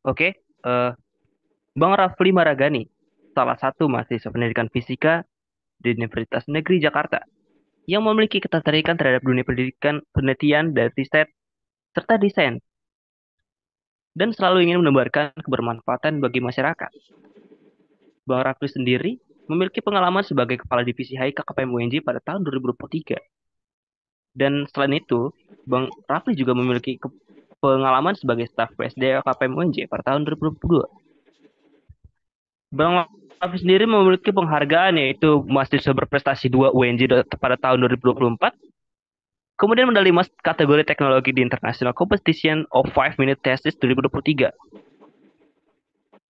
Oke, eh, Bang Rafli Maragani, salah satu mahasiswa pendidikan fisika di Universitas Negeri Jakarta, yang memiliki ketertarikan terhadap dunia pendidikan, penelitian, dan riset, serta desain, dan selalu ingin menebarkan kebermanfaatan bagi masyarakat. Bang Rafli sendiri memiliki pengalaman sebagai Kepala Divisi HI KKPM UNJ pada tahun 2023. Dan selain itu, Bang Rafli juga memiliki pengalaman sebagai staf PSD KKPM UNJ pada tahun 2022. Bang Raffi sendiri memiliki penghargaan yaitu mahasiswa berprestasi 2 UNJ pada tahun 2024. Kemudian medali emas kategori teknologi di International Competition of 5 Minute Thesis 2023.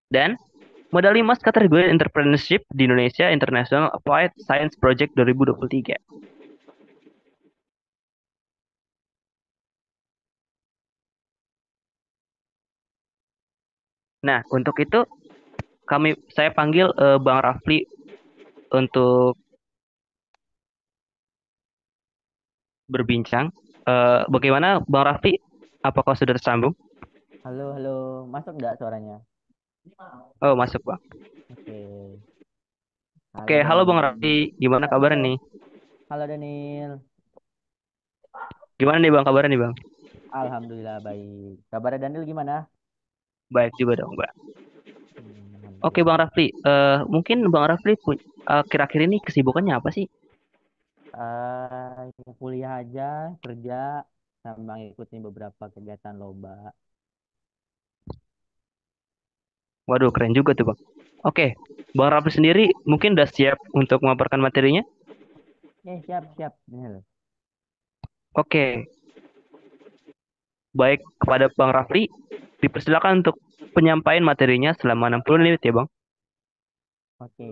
Dan medali emas kategori entrepreneurship di Indonesia International Applied Science Project 2023. Nah, untuk itu saya panggil Bang Rafli untuk berbincang. Bagaimana Bang Rafli? Apakah sudah tersambung? Halo, halo. Masuk nggak suaranya? Oh, masuk Bang. Oke. Oke, Halo, halo Bang Daniel. Rafli. Gimana kabarnya nih? Halo, Daniel. Gimana nih Bang kabarnya nih Bang? Alhamdulillah baik. Kabarnya Daniel gimana? Baik juga dong Bang. Oke Bang Alhamdulillah. Rafli, mungkin Bang Rafli kira-kira ini kesibukannya apa sih? Kuliah aja, kerja, sama ngikutin beberapa kegiatan lomba. Waduh, keren juga tuh Bang. Oke, Bang Rafli sendiri mungkin udah siap untuk memaparkan materinya? Siap, siap. Daniel. Oke, baik kepada Bang Rafli, dipersilakan untuk penyampaian materinya selama 60 menit ya Bang. Oke.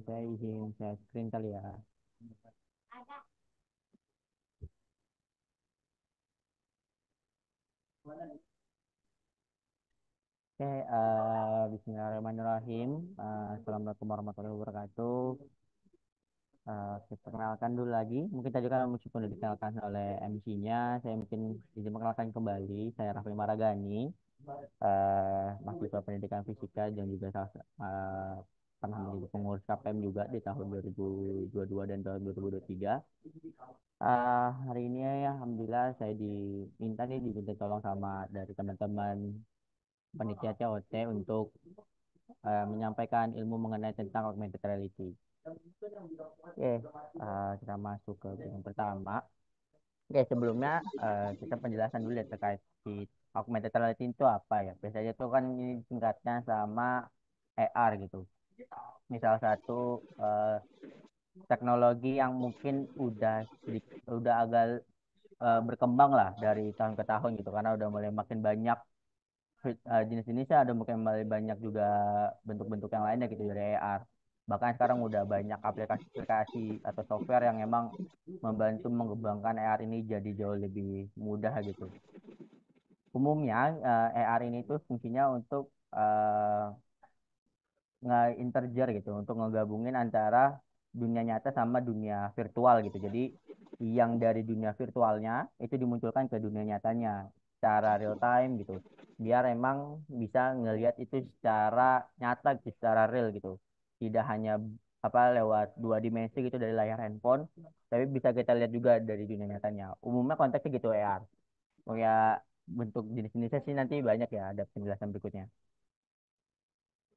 Saya izin share screen kali ya. Oke, Bismillahirrahmanirrahim. Assalamualaikum warahmatullahi wabarakatuh. Kita perkenalkan dulu lagi. Mungkin tadi kan meskipun sudah dikenalkan oleh MC-nya, saya mungkin izin mengenalkan kembali. Saya Raffi Maragani, mahasiswa pendidikan fisika dan juga pernah menjadi pengurus KPM juga di tahun 2022 dan tahun 2023. Hari ini ya, alhamdulillah saya diminta tolong sama dari teman-teman panitia COT untuk menyampaikan ilmu mengenai tentang augmented reality. Oke, kita masuk ke yang pertama. Oke, sebelumnya kita penjelasan dulu ya terkait si augmented reality itu apa ya. Biasanya itu kan ini singkatnya sama AR gitu. Ini salah satu teknologi yang mungkin udah agak berkembang lah dari tahun ke tahun gitu karena udah mulai makin banyak jenis-jenisnya, ada mungkin mulai banyak juga bentuk-bentuk yang lainnya gitu dari AR. Bahkan sekarang udah banyak aplikasi-aplikasi atau software yang emang membantu mengembangkan AR ini jadi jauh lebih mudah gitu. Umumnya AR ini tuh fungsinya untuk nge-interger gitu, untuk ngegabungin antara dunia nyata sama dunia virtual gitu. Jadi yang dari dunia virtualnya itu dimunculkan ke dunia nyatanya secara real time gitu. Biar emang bisa ngelihat itu secara nyata gitu, secara real gitu. Tidak hanya apa lewat dua dimensi gitu dari layar handphone, tapi bisa kita lihat juga dari dunia nyatanya. Umumnya konteksnya gitu AR. Oh ya, bentuk jenis-jenisnya sih nanti banyak ya, ada penjelasan berikutnya.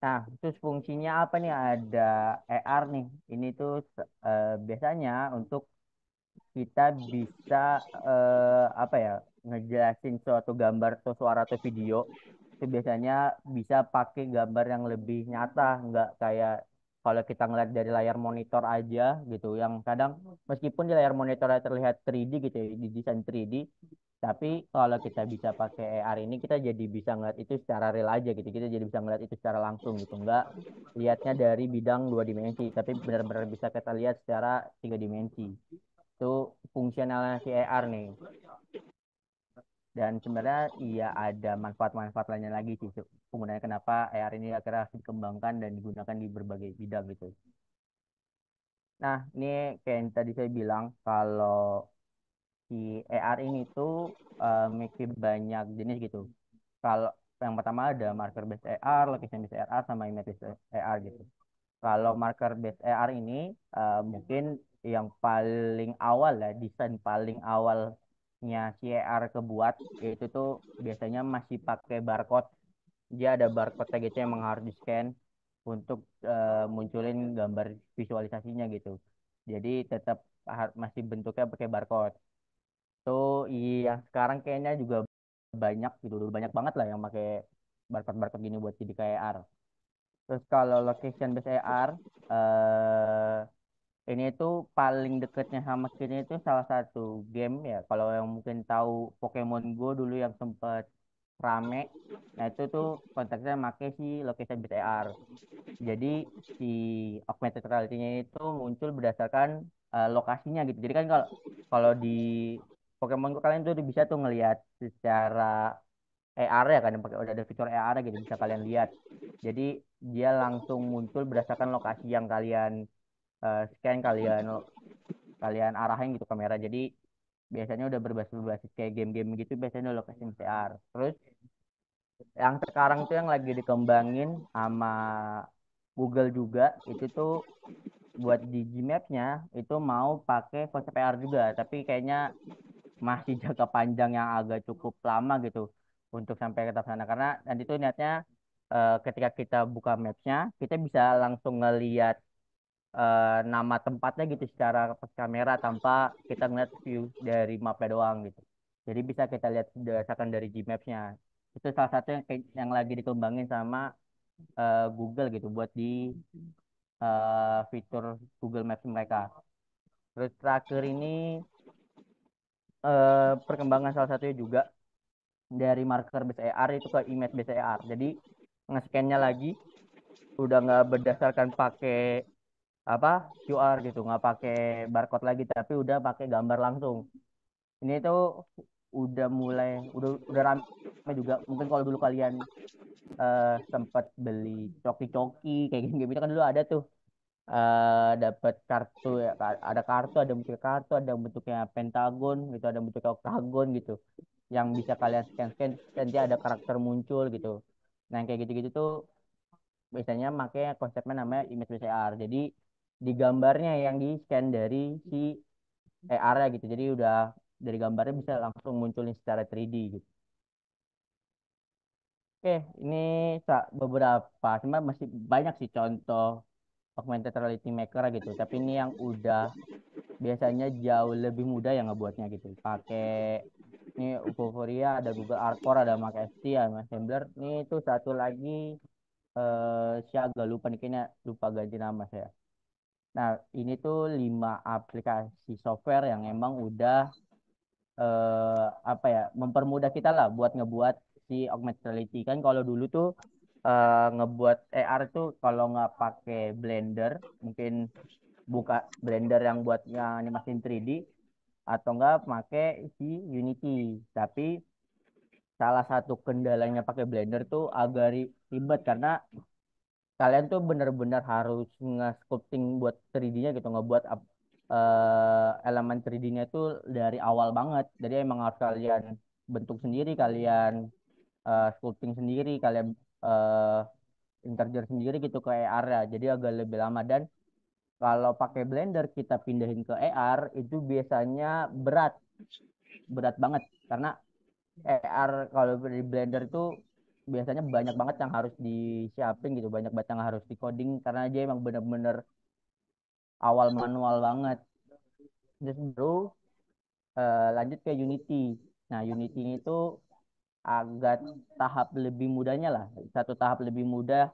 Nah, terus fungsinya apa nih? Ada AR nih. Ini tuh biasanya untuk kita bisa apa ya, ngejelasin suatu gambar atau suara atau video itu biasanya bisa pakai gambar yang lebih nyata, nggak kayak kalau kita ngeliat dari layar monitor aja gitu, yang kadang meskipun di layar monitornya terlihat 3D gitu ya, di desain 3D, tapi kalau kita bisa pakai AR ini kita jadi bisa ngeliat itu secara real aja gitu, kita jadi bisa ngeliat itu secara langsung gitu, nggak lihatnya dari bidang dua dimensi, tapi benar-benar bisa kita lihat secara tiga dimensi. Itu fungsionalnya si AR nih. Dan sebenarnya iya ada manfaat-manfaat lainnya lagi sih penggunanya, kenapa AR ini akhirnya dikembangkan dan digunakan di berbagai bidang gitu. Nah, ini kayak yang tadi saya bilang, kalau si AR ini tuh memiliki banyak jenis gitu. Kalau yang pertama ada marker based AR, location based AR, sama image based AR gitu. Kalau marker based AR ini mungkin yang paling awal ya, desain paling awalnya si AR kebuat, itu tuh biasanya masih pakai barcode. Dia ada barcode gitu yang memang harus di-scan untuk munculin gambar visualisasinya gitu. Jadi tetap masih bentuknya pakai barcode. Tuh yang sekarang kayaknya juga banyak gitu, udah banyak banget lah yang pakai barcode-barcode gini buat jadi kayak AR. Terus kalau location based AR, ini tuh paling deketnya sama skin itu salah satu game ya. Kalau yang mungkin tahu Pokemon Go dulu yang sempat rame, nah itu tuh konteksnya make si location based AR. Jadi si augmented reality-nya itu muncul berdasarkan lokasinya gitu. Jadi kan kalau kalau di Pokemon Go kalian tuh bisa tuh ngelihat secara AR ya kan, udah ada fitur AR gitu bisa kalian lihat. Jadi dia langsung muncul berdasarkan lokasi yang kalian scan, kalian kalian arahin gitu kamera. Jadi biasanya udah berbasis berbasis kayak game-game gitu, biasanya udah lokasi AR. Terus yang sekarang tuh yang lagi dikembangin sama Google juga itu tuh buat di Gmaps-nya itu mau pakai konsep AR juga, tapi kayaknya masih jangka panjang yang agak cukup lama gitu untuk sampai ke tahap sana, karena nanti tuh niatnya ketika kita buka Maps-nya kita bisa langsung ngelihat nama tempatnya gitu secara kamera tanpa kita ngeliat view dari mapnya doang gitu. Jadi bisa kita lihat berdasarkan dari Gmaps-nya. Itu salah satu yang lagi dikembangin sama Google gitu buat di fitur Google Maps mereka. Terus terakhir ini perkembangan salah satunya juga dari marker base AR itu ke image base AR. Jadi nge-scan-nya lagi udah nggak berdasarkan pakai apa QR gitu, nggak pakai barcode lagi, tapi udah pakai gambar langsung. Ini tuh udah mulai udah rame juga. Mungkin kalau dulu kalian sempat beli coki-coki kayak gini itu kan dulu ada tuh dapat kartu ya, ada kartu, ada bentuk kartu, ada bentuknya pentagon gitu, ada bentuknya oktagon gitu, yang bisa kalian scan-scan nanti ada karakter muncul gitu. Nah yang kayak gitu-gitu tuh biasanya makanya konsepnya namanya image based AR. Jadi di gambarnya yang di scan dari si AR-nya gitu. Jadi udah dari gambarnya bisa langsung munculin secara 3D gitu. Oke, ini beberapa, cuma masih banyak sih contoh augmented reality maker gitu. Tapi ini yang udah biasanya jauh lebih mudah yang ngebuatnya gitu. Pakai ini Vuforia, ada Google Artcore, ada Mac ST, ada Assembler. Ini tuh satu lagi saya agak lupa nih, kayaknya lupa ganti nama saya. Nah, ini tuh 5 aplikasi software yang emang udah apa ya, mempermudah kita lah buat ngebuat si augmented reality. Kan kalau dulu tuh ngebuat AR tuh kalau nggak pakai Blender, mungkin buka Blender yang buatnya animasi 3D, atau enggak pakai si Unity. Tapi salah satu kendalanya pakai Blender tuh agak ribet karena kalian tuh bener-bener harus nge-sculpting buat 3D-nya gitu, ngebuat elemen 3D-nya itu dari awal banget. Jadi emang harus kalian bentuk sendiri, kalian sculpting sendiri, kalian uh, integer sendiri gitu ke AR-nya. Jadi agak lebih lama, dan kalau pakai Blender kita pindahin ke AR itu biasanya berat, berat banget karena AR kalau di Blender itu biasanya banyak banget yang harus disiapin gitu, banyak banget yang harus di coding karena dia emang bener-bener awal manual banget. Terus baru lanjut ke Unity. Nah, Unity ini tuh agak tahap lebih mudahnya lah, satu tahap lebih mudah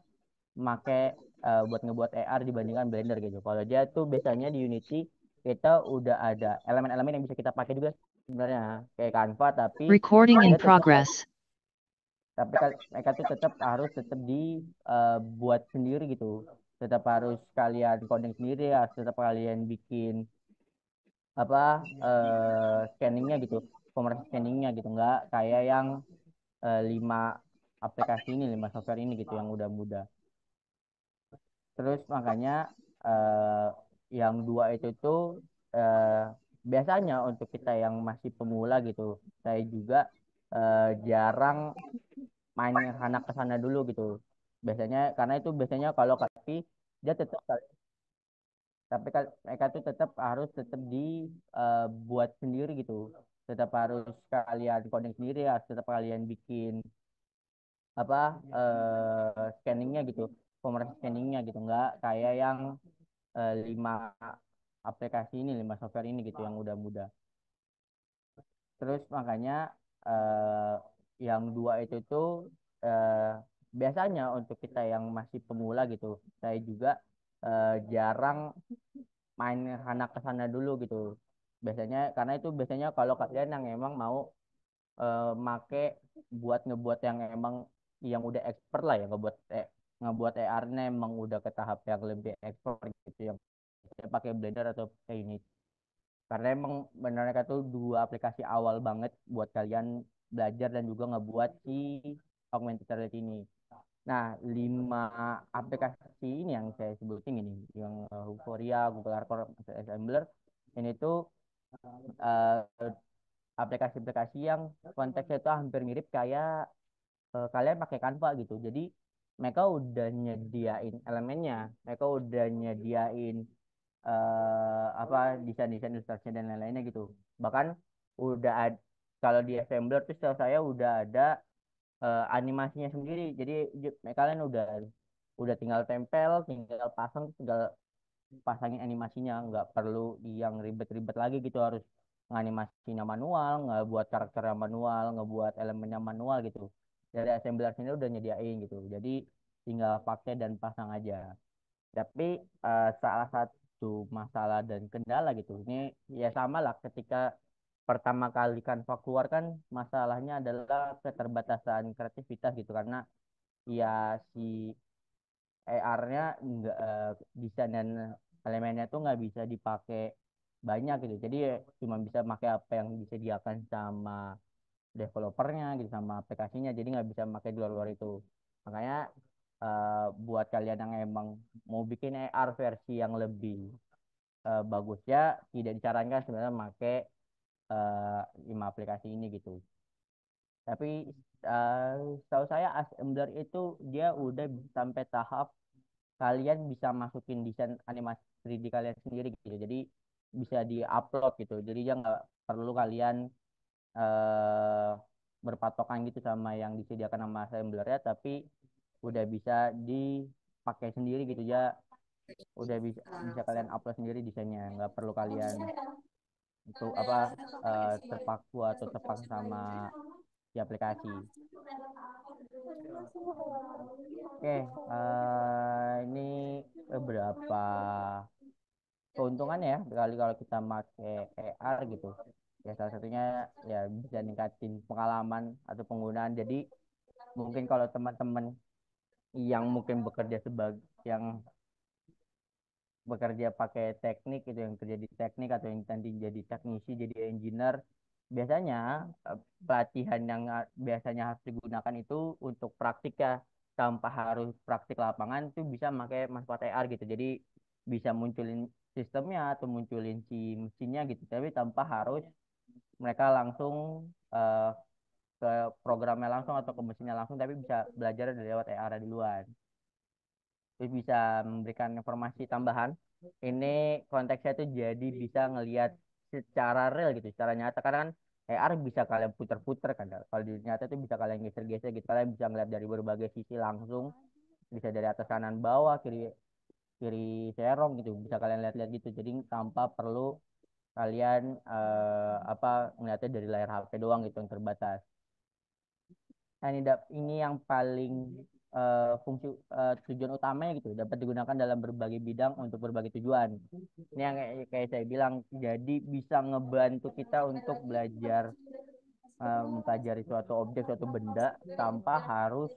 make buat ngebuat AR dibandingkan Blender gitu. Kalau dia tuh biasanya di Unity kita udah ada elemen-elemen yang bisa kita pakai juga sebenarnya kayak Canva, tapi Recording in dia tetap progress. mereka tuh tetap buat sendiri gitu, tetap harus kalian coding sendiri, harus tetap kalian bikin apa scanningnya gitu, pemeran scanningnya gitu, nggak kayak yang 5 aplikasi ini, 5 software ini gitu yang udah mudah. Terus makanya eh, yang dua itu tuh biasanya untuk kita yang masih pemula gitu, saya juga jarang main ke sana dulu gitu. Biasanya karena itu biasanya kalau tapi dia tetap mereka tuh tetap buat sendiri gitu. Tetap harus kalian coding sendiri ya, tetap kalian bikin apa scanningnya gitu, pemeran scanningnya gitu, nggak kayak yang 5 software ini gitu yang udah mudah. Terus makanya eh, yang dua itu tuh eh, biasanya untuk kita yang masih pemula gitu, saya juga jarang main ke sana dulu gitu. Biasanya karena itu biasanya kalau kalian yang emang mau make ngebuat yang emang yang udah expert lah ya, ngebuat AR-nya emang udah ke tahap yang lebih expert gitu, yang pakai Blender atau pakai ini, karena emang benar mereka tuh dua aplikasi awal banget buat kalian belajar dan juga ngebuat si augmented reality ini. Nah, 5 aplikasi ini yang saya sebutin ini, yang Vuforia, Google Archor, Assembler, ini tuh eh, aplikasi-aplikasi yang konteksnya itu hampir mirip kayak kalian pakai Canva gitu. Jadi mereka udah nyediain elemennya, mereka udah nyediain apa desain-desain ilustrasi dan lain-lainnya gitu. Bahkan udah ada, kalau di Assembler tuh setahu saya udah ada animasinya sendiri. Jadi kalian udah tinggal tempel, tinggal pasang, tinggal pasangin animasinya, nggak perlu yang ribet-ribet lagi gitu, harus nganimasinya manual, nggak buat karakternya manual, nggak buat elemennya manual gitu. Dari assembler sini udah nyediain gitu, jadi tinggal pakai dan pasang aja. Tapi salah satu masalah dan kendala gitu ini, ya sama lah ketika pertama kali Canva keluar kan, masalahnya adalah keterbatasan kreativitas gitu, karena ya si AR-nya nggak desain dan elemennya tuh nggak bisa dipakai banyak gitu. Jadi ya cuma bisa pakai apa yang disediakan sama developernya gitu, sama aplikasinya. Jadi nggak bisa pakai di luar-luar itu. Makanya buat kalian yang emang mau bikin AR versi yang lebih bagus ya, tidak disarankan sebenarnya pakai 5 aplikasi ini gitu. Tapi eh, setahu saya Assembler itu dia udah sampai tahap kalian bisa masukin desain animasi 3D kalian sendiri gitu. Jadi bisa di-upload gitu. Jadi ya nggak perlu kalian eh, berpatokan gitu sama yang disediakan sama assembler ya, tapi udah bisa dipakai sendiri gitu ya. Udah bisa bisa kalian upload sendiri desainnya. Nggak perlu kalian untuk apa terpaku atau terpaku sama di aplikasi. Oke, ini beberapa keuntungan ya kali kalau kita pakai AR gitu, ya salah satunya ya bisa ningkatin pengalaman atau penggunaan. Jadi mungkin kalau teman-teman yang mungkin bekerja sebagai yang bekerja pakai teknik itu, yang kerja di teknik atau yang nanti jadi teknisi, jadi engineer, biasanya pelatihan yang biasanya harus digunakan itu untuk praktik ya, tanpa harus praktik lapangan itu bisa pakai manfaat AR gitu. Jadi bisa munculin sistemnya atau munculin si mesinnya gitu, tapi tanpa harus mereka langsung eh, ke programnya langsung atau ke mesinnya langsung, tapi bisa belajar dari lewat AR duluan. Terus bisa memberikan informasi tambahan. Ini konteksnya tuh jadi bisa ngelihat secara real gitu, secara nyata. Karena kan AR bisa kalian puter-puter kan. Kalau di nyata tuh bisa kalian geser-geser gitu. Kalian bisa ngeliat dari berbagai sisi langsung. Bisa dari atas kanan bawah, kiri kiri serong gitu. Bisa kalian lihat-lihat gitu. Jadi tanpa perlu kalian apa ngeliatnya dari layar HP doang gitu yang terbatas. Nah, ini yang paling fungsi tujuan utamanya gitu, dapat digunakan dalam berbagai bidang untuk berbagai tujuan. Ini yang kayak saya bilang, jadi bisa ngebantu kita untuk belajar mempelajari suatu objek, suatu benda tanpa harus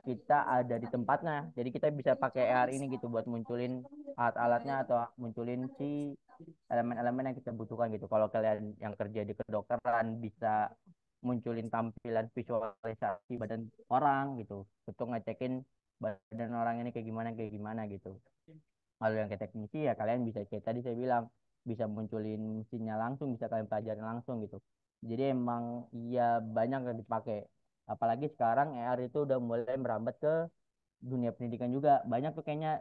kita ada di tempatnya. Jadi kita bisa pakai AR ini gitu buat munculin alat-alatnya atau munculin si elemen-elemen yang kita butuhkan gitu. Kalau kalian yang kerja di kedokteran bisa munculin tampilan visualisasi badan orang gitu, untuk ngecekin badan orang ini kayak gimana gitu. Kalau yang ke teknisi ya kalian bisa kayak tadi saya bilang, bisa munculin mesinnya langsung, bisa kalian pelajarin langsung gitu. Jadi emang ya banyak yang dipakai. Apalagi sekarang AR itu udah mulai merambat ke dunia pendidikan juga. Banyak tuh kayaknya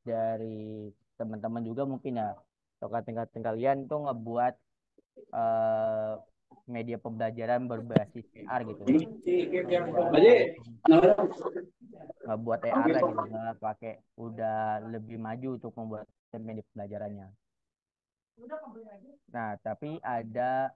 dari teman-teman juga mungkin ya, atau tingkat kalian tuh ngebuat eh, media pembelajaran berbasis AR gitu. Ngebuat langsung ngebuat AR lah gitu, nggak pakai, udah lebih maju untuk membuat media pembelajarannya. Nah, tapi ada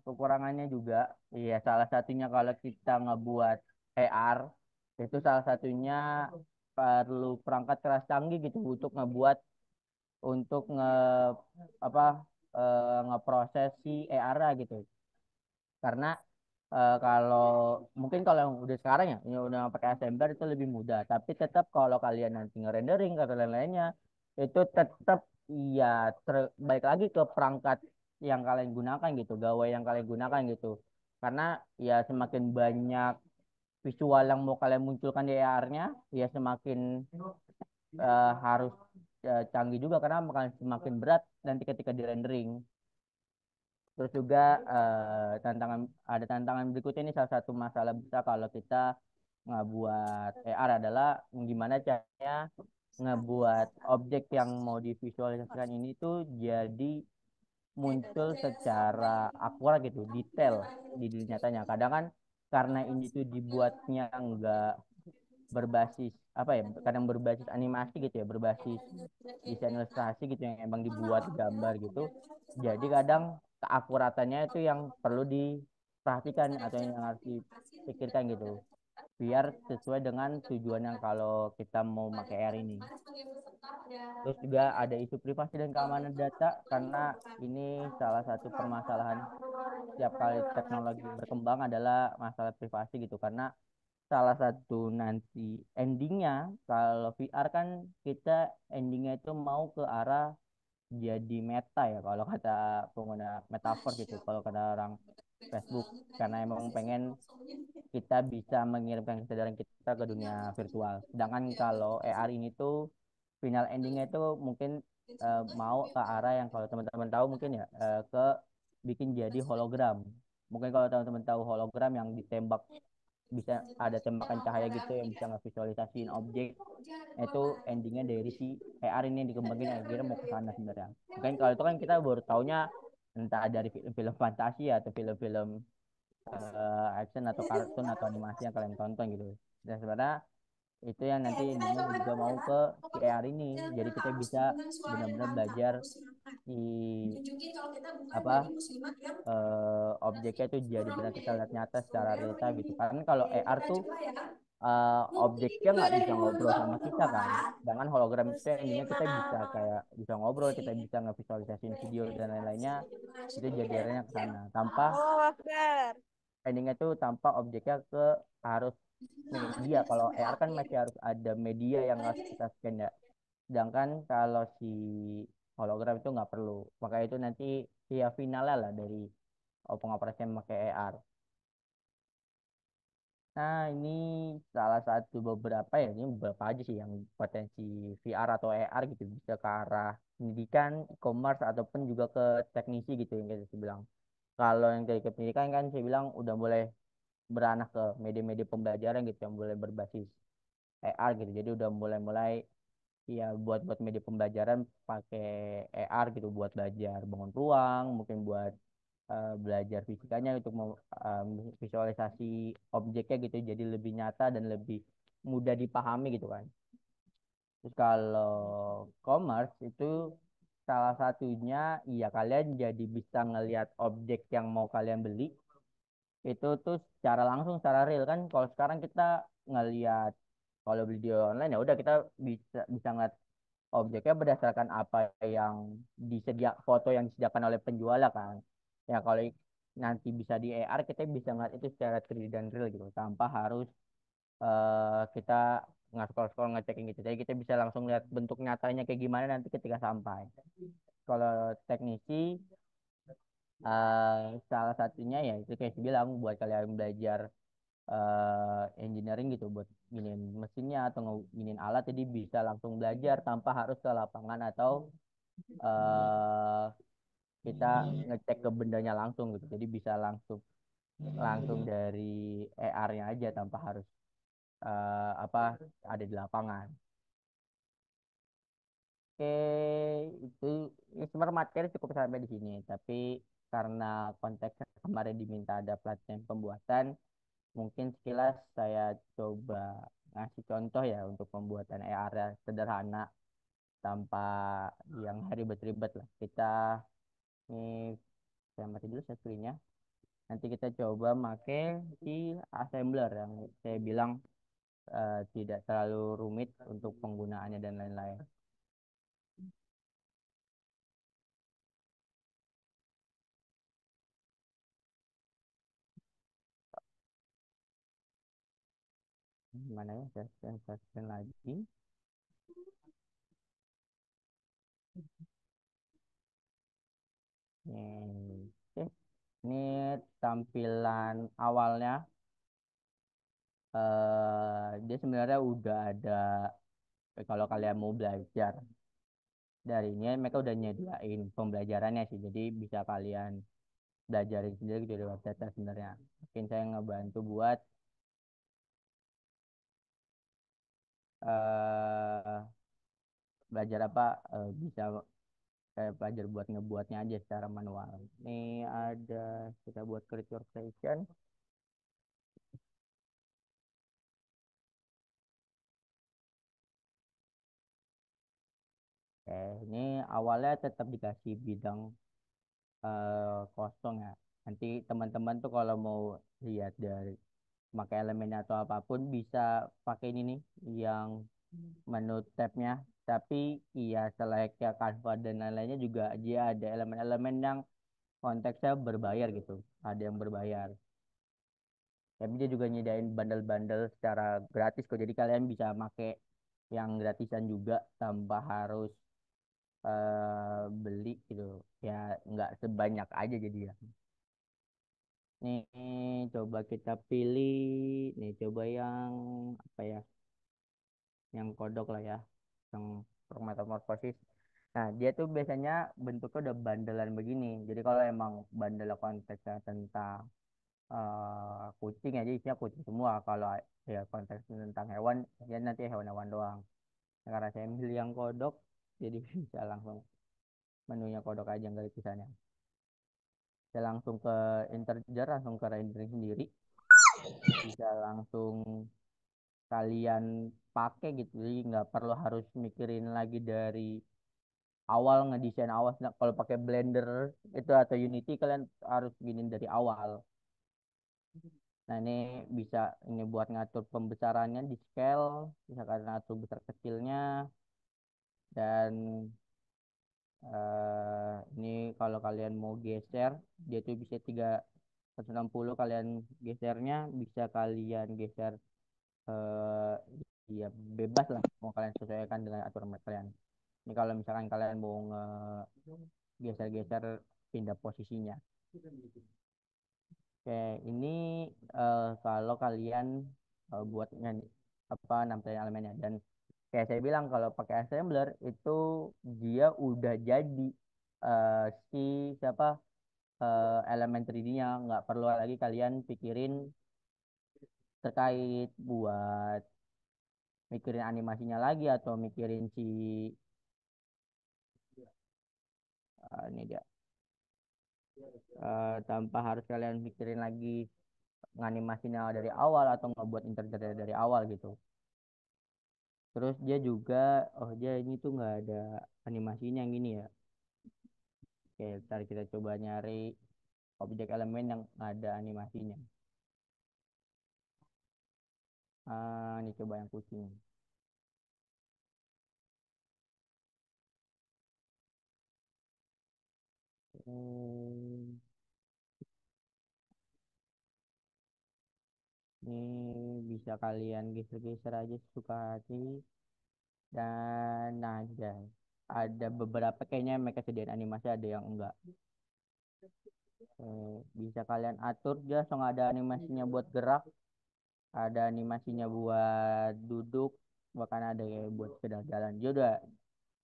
kekurangannya juga. Iya, salah satunya kalau kita ngebuat AR, itu salah satunya perlu perangkat keras canggih gitu untuk ngebuat, untuk apa ngeproses si AR gitu. Karena kalau mungkin kalau yang udah sekarang ya, yang udah pakai assembler itu lebih mudah. Tapi tetap kalau kalian nanti ngerendering atau lain-lainnya, itu tetap ya baik lagi ke perangkat yang kalian gunakan gitu, gawai yang kalian gunakan gitu. Karena ya semakin banyak visual yang mau kalian munculkan di AR-nya, ya semakin harus canggih juga karena bakal semakin berat nanti ketika di rendering. Terus juga ada tantangan berikutnya, ini salah satu masalah besar kalau kita ngebuat AR adalah gimana caranya ngebuat objek yang mau divisualisasikan ini tuh jadi muncul secara akurat gitu, detail di dunia nyatanya. Kadang kan karena ini tuh dibuatnya enggak berbasis apa ya, kadang berbasis animasi gitu ya, berbasis desain ilustrasi gitu yang emang dibuat gambar gitu, jadi kadang keakuratannya itu yang perlu diperhatikan atau yang harus dipikirkan gitu biar sesuai dengan tujuan yang kalau kita mau pakai AR ini. Terus juga ada isu privasi dan keamanan data, karena ini salah satu permasalahan setiap kali teknologi berkembang adalah masalah privasi gitu. Karena salah satu nanti endingnya, kalau VR kan kita endingnya itu mau ke arah jadi meta ya, kalau kata pengguna metaverse gitu, kalau kata orang Facebook, karena emang pengen kita bisa mengirimkan kesadaran kita ke dunia virtual. Sedangkan kalau AR ini tuh final endingnya itu mungkin mau ke arah yang kalau teman-teman tahu mungkin ya, ke bikin jadi hologram. Mungkin kalau teman-teman tahu hologram yang ditembak, bisa ada tembakan cahaya gitu yang bisa ngevisualisasiin objek. Nah, itu endingnya dari si AR ini yang dikembangin yang akhirnya mau ke sana sebenarnya. Mungkin kalau itu kan kita baru taunya entah dari film-film fantasi atau film-film action atau kartun atau animasi yang kalian tonton gitu. Dan sebenarnya itu yang nanti endingnya juga mau ke si AR ini. Jadi kita bisa benar-benar belajar di apa objeknya itu jadi benar kita lihat nyata secara real time gitu. Karena kalau AR tuh objeknya nggak bisa ngobrol sama kita kan. Sedangkan hologram itu endingnya kita bisa kayak bisa ngobrol, kita bisa ngevisualisasiin video dan lain-lainnya. Itu jadi arahnya ke sana. Tanpa Oh, Akbar. endingnya tuh tanpa objeknya ke harus media. Kalau AR kan masih harus ada media yang harus kita scan ya. Sedangkan kalau si hologram itu nggak perlu. Maka itu nanti via finalnya lah dari pengoperasian memakai AR. Nah, ini salah satu beberapa ya, ini beberapa aja sih yang potensi VR atau AR gitu bisa ke arah pendidikan, e-commerce ataupun juga ke teknisi gitu yang kita bilang. Kalau yang dari ke pendidikan kan saya bilang udah mulai beranak ke media-media pembelajaran gitu yang mulai berbasis AR gitu. Jadi udah mulai-mulai ya buat media pembelajaran pakai AR gitu buat belajar bangun ruang, mungkin buat belajar fisikanya untuk visualisasi objeknya gitu jadi lebih nyata dan lebih mudah dipahami gitu kan. Terus kalau commerce itu salah satunya ya kalian jadi bisa ngelihat objek yang mau kalian beli itu tuh secara langsung secara real kan. Kalau sekarang kita ngelihat, kalau beli di online ya udah kita bisa bisa ngeliat objeknya berdasarkan apa yang foto yang disediakan oleh penjual lah kan. Ya kalau nanti bisa di AR kita bisa ngeliat itu secara 3D dan real gitu tanpa harus kita nggak scroll-scroll ngecekin gitu. Jadi kita bisa langsung lihat bentuk nyatanya kayak gimana nanti ketika sampai. Kalau teknisi salah satunya ya itu kayak saya bilang buat kalian belajar engineering gitu buat giniin mesinnya atau giniin alat, jadi bisa langsung belajar tanpa harus ke lapangan atau eh kita ngecek ke bendanya langsung gitu. Jadi bisa langsung langsung dari AR-nya aja tanpa harus apa ada di lapangan. Oke, itu sebenarnya materi cukup sampai di sini. Tapi karena konteksnya kemarin diminta ada pelatihan pembuatan, mungkin sekilas saya coba ngasih contoh ya untuk pembuatan AR yang sederhana tanpa yang ribet-ribet lah. Kita ini saya mati dulu saya screen-nya. Nanti kita coba pakai si assembler yang saya bilang tidak terlalu rumit untuk penggunaannya dan lain-lain. Mana ya? Saya screen lagi. Nih. Oke, ini tampilan awalnya. Dia sebenarnya udah ada kalau kalian mau belajar dari ini mereka udah nyediain pembelajarannya sih jadi bisa kalian belajarin sendiri gitu dari website sebenarnya mungkin saya ngebantu buat eh belajar apa bisa kayak belajar buat ngebuatnya aja secara manual ini ada kita buat create your creation. Ini awalnya tetap dikasih bidang kosong ya. Nanti teman-teman tuh kalau mau lihat dari pakai elemennya atau apapun bisa pakai ini nih yang menu tabnya. Tapi iya selayaknya Canva dan lain-lainnya juga dia ada elemen-elemen yang konteksnya berbayar gitu. Ada yang berbayar. Tapi dia juga nyediain bundle-bundle secara gratis kok. Jadi kalian bisa pakai yang gratisan juga tanpa harus beli gitu. Ya nggak sebanyak aja jadi ya. Nih, coba kita pilih. Nih, coba yang apa ya? Yang kodok lah ya. Yang metamorfosis. Nah, dia tuh biasanya bentuknya udah bandelan begini. Jadi kalau emang bandel konteksnya tentang kucing aja isinya kucing semua. Kalau ya konteks tentang hewan, ya nanti hewan-hewan doang. Nah, karena saya milih yang kodok, jadi bisa langsung menunya kodok aja nggak ada tulisannya. Saya langsung ke integer, langsung ke rendering sendiri. Bisa langsung kalian pakai gitu jadi nggak perlu harus mikirin lagi dari awal ngedesain awal. Nah, kalau pakai Blender itu atau Unity kalian harus giniin dari awal. Nah ini bisa ini buat ngatur pembesarannya di scale bisa kalian atur besar kecilnya dan ini kalau kalian mau geser dia tuh bisa 360 kalian gesernya bisa kalian geser eh ya bebas lah mau kalian sesuaikan dengan aturan kalian. Ini kalau misalkan kalian mau geser-geser pindah posisinya. Oke, ini kalau kalian buat apa nampilin elemennya dan kayak saya bilang kalau pakai assembler itu dia udah jadi eh, si siapa elemen 3D-nya nggak perlu lagi kalian pikirin terkait buat mikirin animasinya lagi atau mikirin si ini dia tanpa harus kalian mikirin lagi nganimasinya dari awal atau ngebuat integer dari awal gitu. Terus dia juga, oh dia ini tuh nggak ada animasinya yang gini ya. Oke, ntar kita coba nyari objek elemen yang ada animasinya. Ini coba yang kucing. Hmm, ini bisa kalian geser-geser aja suka hati. Dan nah, ada beberapa kayaknya mereka sediain animasi, ada yang enggak. Bisa kalian atur dia langsung ada animasinya buat gerak, ada animasinya buat duduk, bahkan ada kayak buat sepeda jalan. Dia udah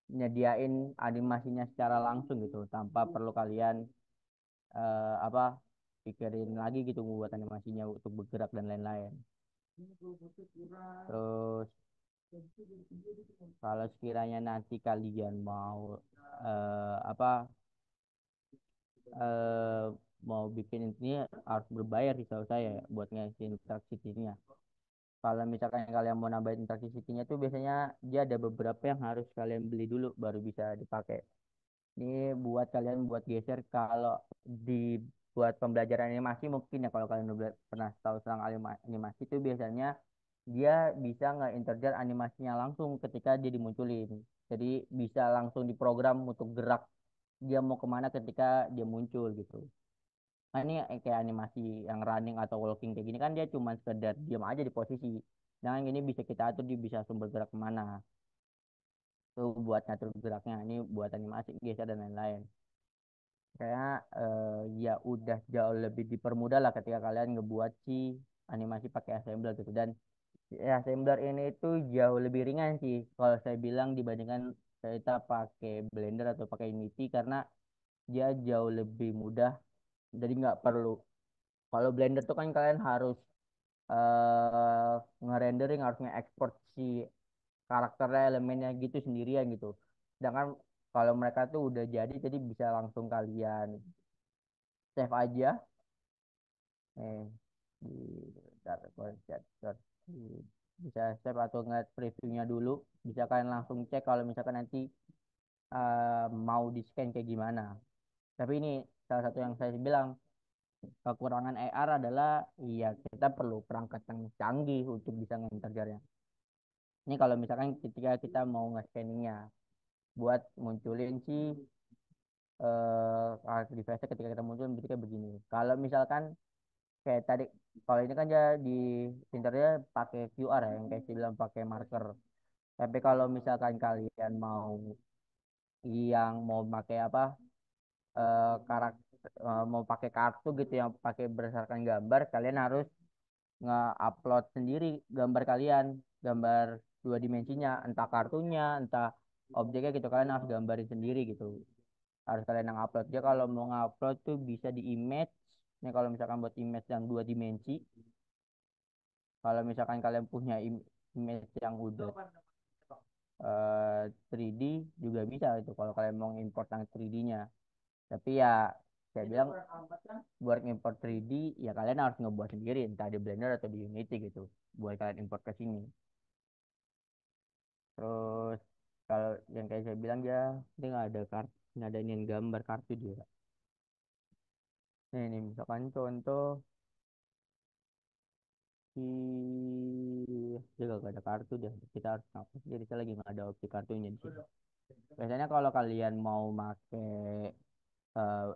nyediain animasinya secara langsung gitu tanpa perlu kalian apa pikirin lagi gitu buat animasinya untuk bergerak dan lain-lain. Terus kalau sekiranya nanti kalian mau apa eh, mau bikin ini harus berbayar sih tahu saya ya, buat ngasihin interaksi city-nya. Kalau misalkan kalian mau nambahin interaksi city-nya tuh biasanya dia ada beberapa yang harus kalian beli dulu baru bisa dipakai. Ini buat kalian buat geser kalau dibuat pembelajaran animasi mungkin ya kalau kalian udah pernah tahu tentang animasi itu biasanya dia bisa nggak interjar animasinya langsung ketika dia dimunculin. Jadi bisa langsung diprogram untuk gerak dia mau kemana ketika dia muncul gitu. Nah ini kayak animasi yang running atau walking kayak gini kan dia cuma sekedar diam aja di posisi. Nah yang ini bisa kita atur dia bisa langsung bergerak kemana. Itu buat ngatur geraknya. Ini buat animasi geser dan lain-lain. Kayak ya udah jauh lebih dipermudah lah ketika kalian ngebuat si animasi pakai assembler gitu dan assembler ini itu jauh lebih ringan sih kalau saya bilang dibandingkan kita pakai Blender atau pakai Unity karena dia jauh lebih mudah jadi nggak perlu kalau Blender tuh kan kalian harus eh ngerendering harus nge-export si karakternya elemennya gitu sendirian gitu sedangkan kalau mereka tuh udah jadi bisa langsung kalian save aja di data konsep di- bisa save atau ngeliat previewnya dulu bisa kalian langsung cek kalau misalkan nanti mau di scan kayak gimana tapi ini salah satu yang saya bilang kekurangan AR adalah iya kita perlu perangkat yang canggih untuk bisa nginterjarnya ini kalau misalkan ketika kita mau nge-scanningnya buat munculin si karakter device ketika kita muncul ketika begini kalau misalkan kayak tadi kalau ini kan dia di printernya pakai QR ya yang kayak saya bilang pakai marker tapi kalau misalkan kalian mau yang mau pakai apa karakter mau pakai kartu gitu yang pakai berdasarkan gambar kalian harus nge-upload sendiri gambar kalian gambar dua dimensinya entah kartunya entah objeknya gitu kalian harus gambarin sendiri gitu harus kalian yang upload dia kalau mau ngupload tuh bisa di image nih kalau misalkan buat image yang dua dimensi kalau misalkan kalian punya image yang udah 3D juga bisa itu kalau kalian mau import yang 3D-nya. Tapi ya saya bilang buat import 3D ya kalian harus ngebuat sendiri entah di Blender atau di Unity gitu buat kalian import ke sini. Terus kalau yang kayak saya bilang ya dia nggak ada kartu nggak ada iniin gambar kartu dia. Nih, nih misalkan contoh si dia gak ada kartu deh kita harus ngapus jadi saya lagi nggak ada opsi kartunya di sini. Biasanya kalau kalian mau make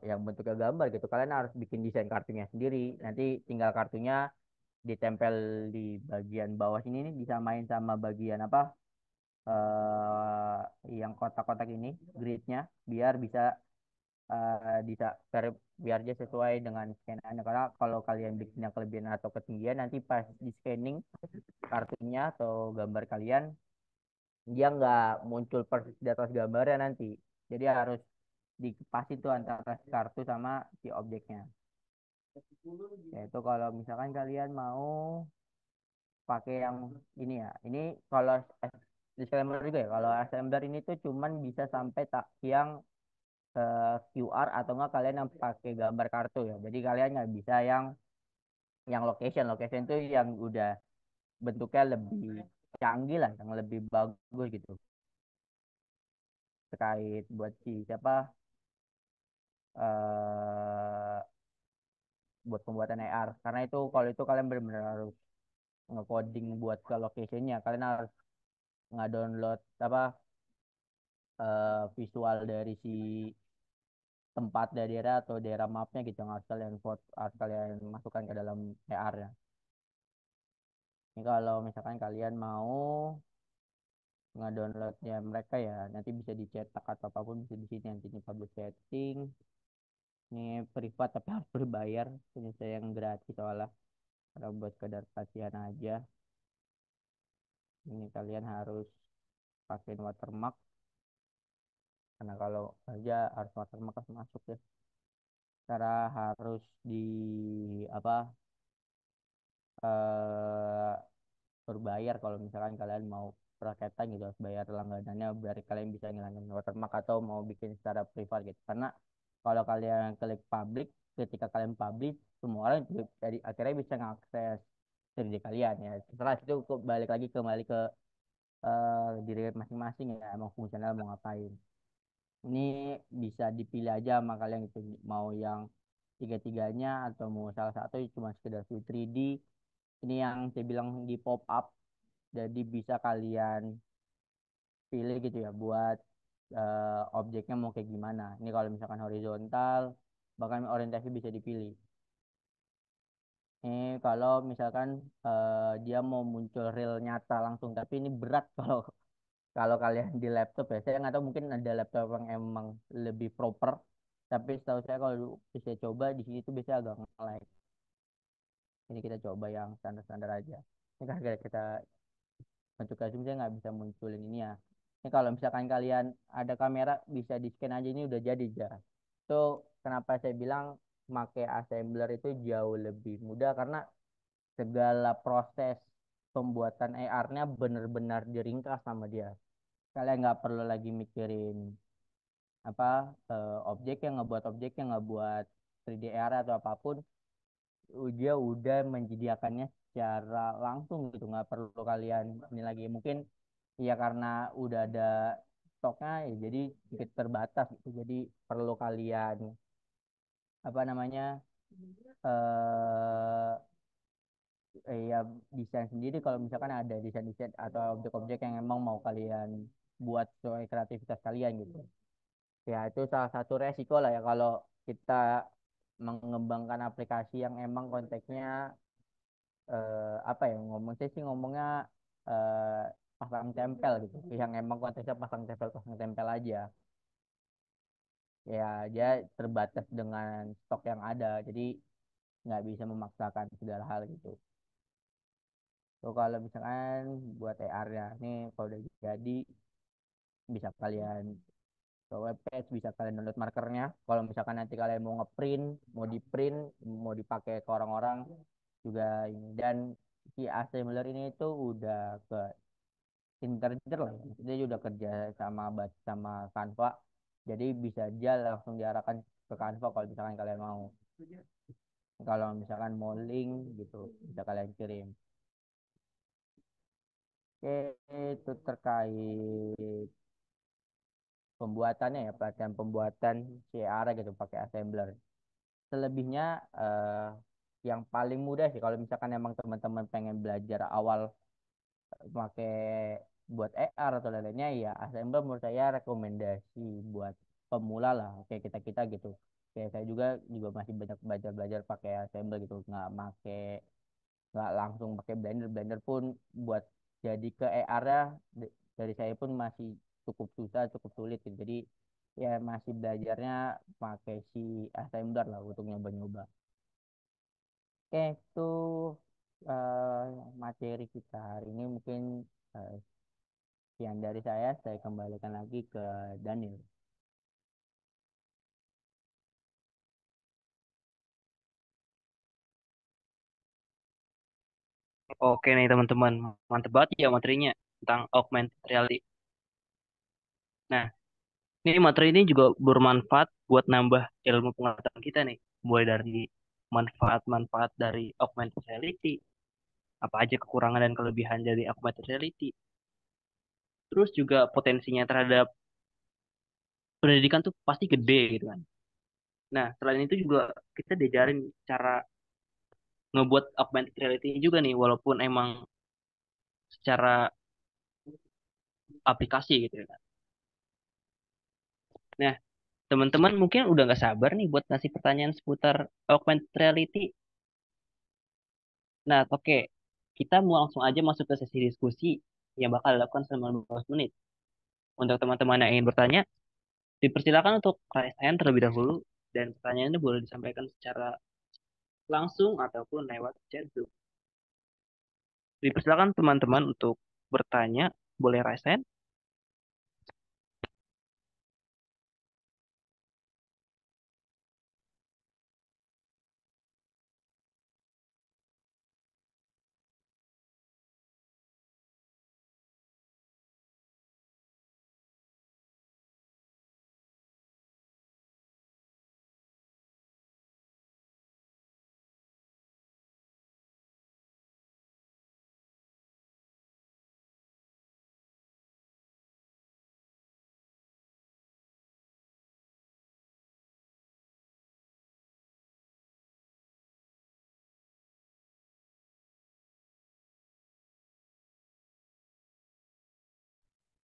yang bentuknya gambar gitu, kalian harus bikin desain kartunya sendiri. Nanti tinggal kartunya ditempel di bagian bawah sini nih, disamain sama bagian apa yang kotak-kotak ini, gridnya, biar bisa biar dia sesuai dengan scanannya. Karena kalau kalian bikin yang kelebihan atau ketinggian, nanti pas di scanning kartunya atau gambar kalian, dia nggak muncul persis di atas gambarnya nanti. Jadi harus pas itu antara si kartu sama si objeknya. Yaitu kalau misalkan kalian mau pakai yang ini ya. Ini kalau disclaimer juga ya. Kalau assembler ini tuh cuman bisa sampai tak yang QR atau enggak kalian yang pakai gambar kartu ya. Jadi kalian nggak bisa yang location. Location tuh yang udah bentuknya lebih canggih lah, yang lebih bagus gitu. Terkait buat si siapa eh buat pembuatan AR. Karena itu kalau itu kalian benar-benar harus nge-coding buat ke locationnya. Kalian harus nggak-download apa visual dari si tempat daerah atau daerah mapnya gitu yang harus kalian foto, harus kalian masukkan ke dalam AR ya. Ini kalau misalkan kalian mau nge-downloadnya mereka ya nanti bisa dicetak atau apapun bisa di sini nanti ini public setting ini privat tapi harus berbayar punya saya yang gratis soalnya kalau buat kadar kasihan aja ini kalian harus pakai watermark Karena kalau aja harus watermark harus masuk ya. Cara harus di apa eh berbayar kalau misalkan kalian mau raketan gitu harus bayar langganannya biar kalian bisa ngilangin watermark atau mau bikin secara privat gitu. Karena kalau kalian klik publik, ketika kalian publish, semua orang juga jadi akhirnya bisa mengakses 3D kalian ya. Setelah itu balik lagi kembali ke diri masing-masing ya, emang fungsional mau ngapain. Ini bisa dipilih aja sama kalian gitu, mau yang tiga-tiganya atau mau salah satu cuma sekedar view 3D. Ini yang saya bilang di pop up, jadi bisa kalian pilih gitu ya buat objeknya mau kayak gimana. Ini kalau misalkan horizontal, bahkan orientasi bisa dipilih. Ini kalau misalkan dia mau muncul real nyata langsung, tapi ini berat kalau kalau kalian di laptop ya. Saya nggak tahu mungkin ada laptop yang emang lebih proper, tapi setahu saya kalau bisa coba di sini tuh biasanya agak nge-lag. Ini kita coba yang standar-standar aja. Ini kan kita untuk zoom saya nggak bisa munculin ini ya. Ini kalau misalkan kalian ada kamera bisa di scan aja ini udah jadi ya. Itu kenapa saya bilang pakai assembler itu jauh lebih mudah karena segala proses pembuatan AR-nya benar-benar diringkas sama dia. Kalian nggak perlu lagi mikirin apa objek yang ngebuat objek yang ngebuat 3D AR atau apapun dia udah menyediakannya secara langsung gitu nggak perlu kalian ini lagi mungkin ya karena udah ada stoknya ya jadi sedikit terbatas gitu jadi perlu kalian apa namanya eh ya desain sendiri kalau misalkan ada desain-desain atau objek-objek yang emang mau kalian buat sesuai kreativitas kalian gitu ya itu salah satu resiko lah ya kalau kita mengembangkan aplikasi yang emang konteksnya apa ya ngomong saya sih ngomongnya eh, pasang tempel gitu yang emang konteksnya pasang tempel aja ya dia terbatas dengan stok yang ada jadi nggak bisa memaksakan segala hal gitu so kalau misalkan buat AR ya ini kalau udah jadi bisa kalian ke webpage bisa kalian download markernya kalau misalkan nanti kalian mau ngeprint mau di print mau dipakai ke orang-orang juga ini dan si assembler ini tuh udah ke integer lah ya. Dia udah kerja sama sama Canva jadi bisa aja langsung diarahkan ke Canva kalau misalkan kalian mau kalau misalkan mau link gitu bisa kalian kirim oke itu terkait pembuatannya ya pelatihan pembuatan CR gitu pakai assembler selebihnya eh, yang paling mudah sih kalau misalkan emang teman-teman pengen belajar awal pakai buat AR atau lain-lainnya ya assembler menurut saya rekomendasi buat pemula lah kayak kita kita gitu kayak saya juga masih banyak belajar belajar pakai assembler gitu nggak langsung pakai Blender Blender pun buat jadi ke AR ya dari saya pun masih cukup susah cukup sulit gitu. Jadi ya masih belajarnya pakai si assembler lah untuk nyoba-nyoba oke itu materi kita hari ini mungkin eh, sekian dari saya kembalikan lagi ke Daniel. Oke nih teman-teman, mantep banget ya materinya tentang augmented reality. Nah, ini materi ini juga bermanfaat buat nambah ilmu pengetahuan kita nih. Mulai dari manfaat-manfaat dari augmented reality, apa aja kekurangan dan kelebihan dari augmented reality. Terus juga potensinya terhadap pendidikan tuh pasti gede gitu kan. Nah, selain itu juga kita diajarin cara ngebuat augmented reality juga nih, walaupun emang secara aplikasi gitu ya kan. Nah, teman-teman mungkin udah nggak sabar nih buat ngasih pertanyaan seputar augmented reality. Nah, oke. Kita mau langsung aja masuk ke sesi diskusi yang bakal dilakukan selama 15 menit. Untuk teman-teman yang ingin bertanya, dipersilakan untuk raise hand terlebih dahulu dan pertanyaannya boleh disampaikan secara langsung ataupun lewat chat Zoom. Dipersilakan teman-teman untuk bertanya, boleh raise hand.